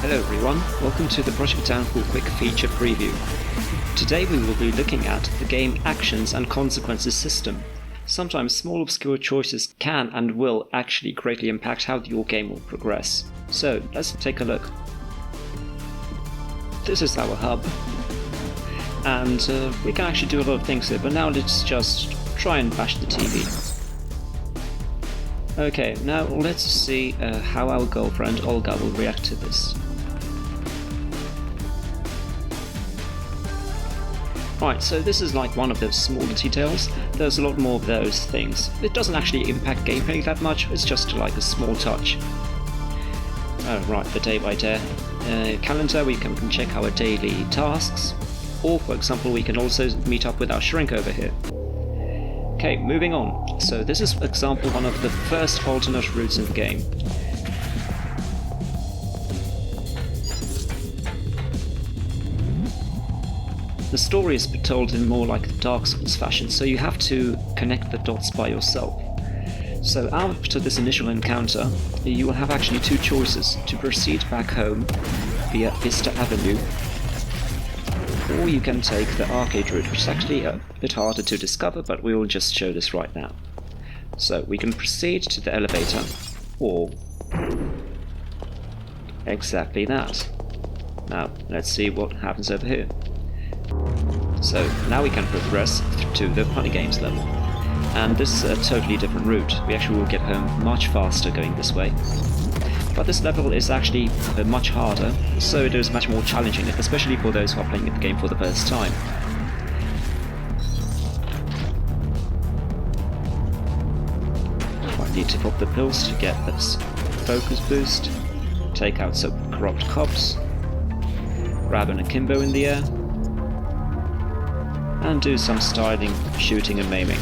Hello everyone, welcome to the Project Downfall Quick Feature Preview. Today we will be looking at the game Actions and Consequences system. Sometimes small obscure choices can and will actually greatly impact how your game will progress. So let's take a look. This is our hub, and we can actually do a lot of things here, but now let's just try and bash the TV. Okay, now let's see how our girlfriend Olga will react to this. Right, so this is like one of those smaller details. There's a lot more of those things. It doesn't actually impact gameplay that much, it's just like a small touch. Right, the day by day calendar, we can check our daily tasks, or for example we can also meet up with our shrink over here. Okay, moving on. So this is, for example, one of the first alternate routes in the game. The story is told in more like the Dark Souls fashion, so you have to connect the dots by yourself. So after this initial encounter, you will have actually two choices: to proceed back home via Vista Avenue, or you can take the arcade route, which is actually a bit harder to discover, but we will just show this right now. So we can proceed to the elevator, or exactly that. Now let's see what happens over here. So now we can progress to the Funny Games level, and this is a totally different route. We actually will get home much faster going this way. But this level is actually much harder, so it is much more challenging, especially for those who are playing the game for the first time. I need to pop the pills to get this focus boost, take out some corrupt cops, grab an akimbo in the air, and do some styling, shooting and maiming.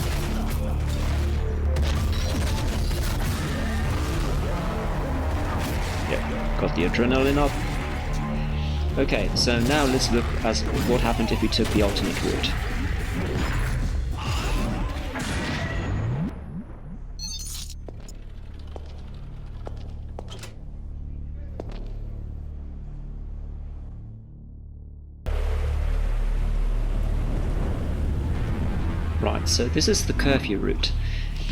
Got the adrenaline up. Okay, so now let's look at what happened if we took the alternate route. Right, so this is the curfew route,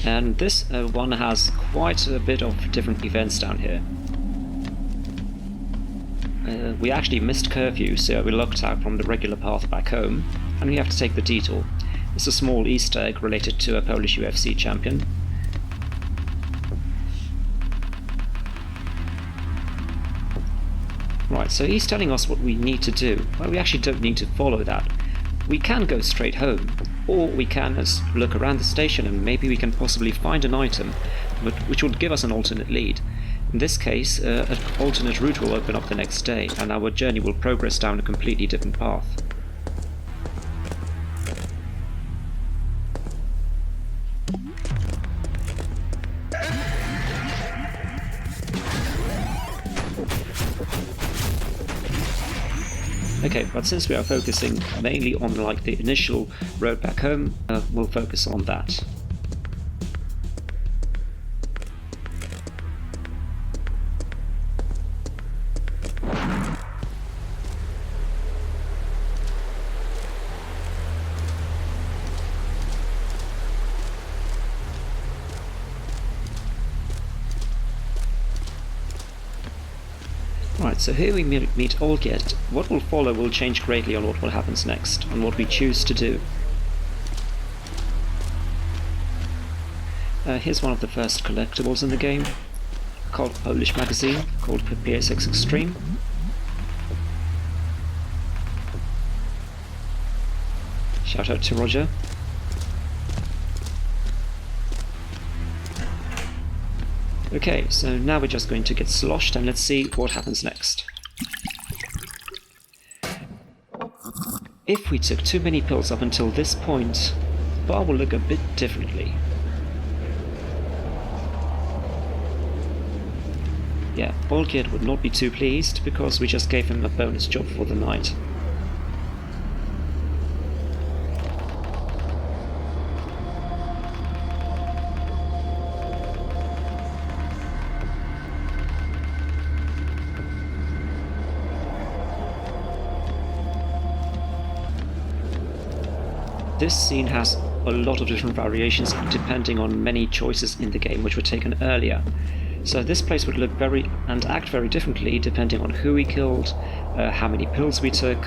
and this one has quite a bit of different events down here. We actually missed curfew, so we locked out from the regular path back home, and we have to take the detour. It's a small Easter egg related to a Polish UFC champion. Right, so he's telling us what we need to do. Well, we actually don't need to follow that. We can go straight home, or we can just look around the station and maybe we can possibly find an item which will give us an alternate lead. In this case, an alternate route will open up the next day, and our journey will progress down a completely different path. Okay, but since we are focusing mainly on like the initial road back home, we'll focus on that. Right, so here we meet Olga. What will follow will change greatly on what happens next, on what we choose to do. Here's one of the first collectibles in the game, called Polish magazine, called PSX Extreme. Shout out to Roger. Okay, so now we're just going to get sloshed and let's see what happens next. If we took too many pills up until this point, the bar will look a bit differently. Yeah, Olgierd would not be too pleased because we just gave him a bonus job for the night. this scene has a lot of different variations depending on many choices in the game which were taken earlier. So this place would look very and act very differently depending on who we killed, how many pills we took,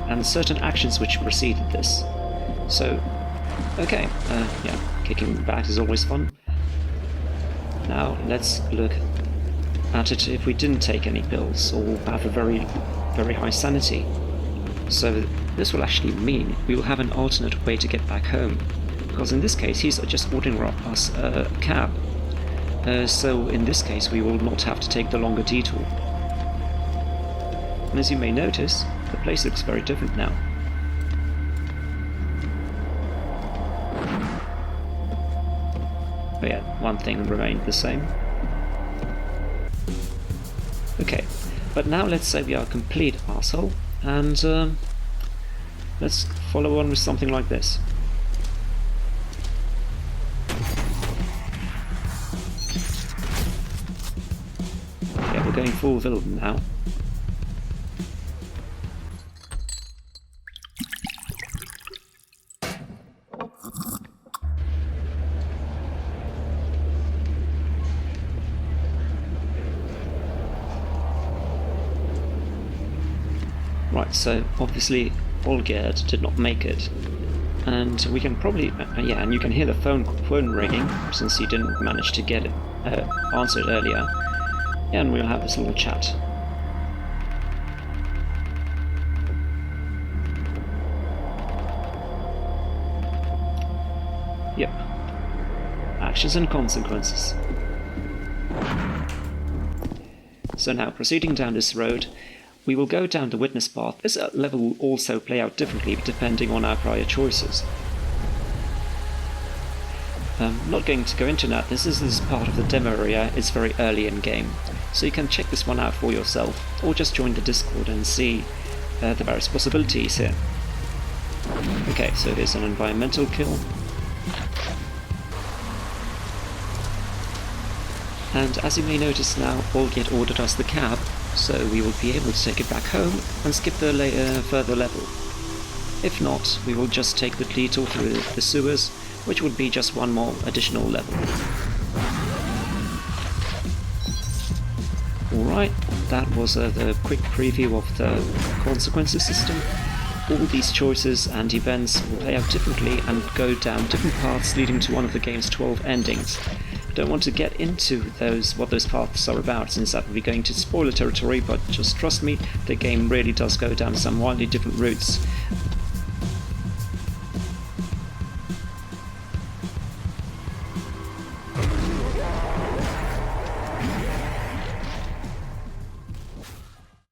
and certain actions which preceded this. So, okay, yeah, kicking back is always fun. Now let's look at it if we didn't take any pills or have a very, very high sanity. So this will actually mean we will have an alternate way to get back home, because in this case he's just ordering us a cab. So in this case we will not have to take the longer detour. And as you may notice, the place looks very different now. But yeah, one thing remained the same. Okay, but now let's say we are a complete arsehole, and let's follow on with something like this. Yeah, we're going full villain now. Right, so obviously Olgerd did not make it, and we can probably, yeah, and you can hear the phone ringing since he didn't manage to get it answered earlier, and we'll have this little chat. Yep, actions and consequences. So now, proceeding down this road, we will go down the witness path. This level will also play out differently depending on our prior choices. I'm not going to go into that, this is part of the demo area, it's very early in game, so you can check this one out for yourself, or just join the Discord and see the various possibilities here. Okay, so here's an environmental kill. And as you may notice now, Olgerd ordered us the cab, so we will be able to take it back home and skip the further level. If not, we will just take the detour through the sewers, which would be just one more additional level. Alright, that was the quick preview of the consequences system. All these choices and events will play out differently and go down different paths leading to one of the game's 12 endings. Don't want to get into what those paths are about, since that would be going to spoiler territory, but just trust me, the game really does go down some wildly different routes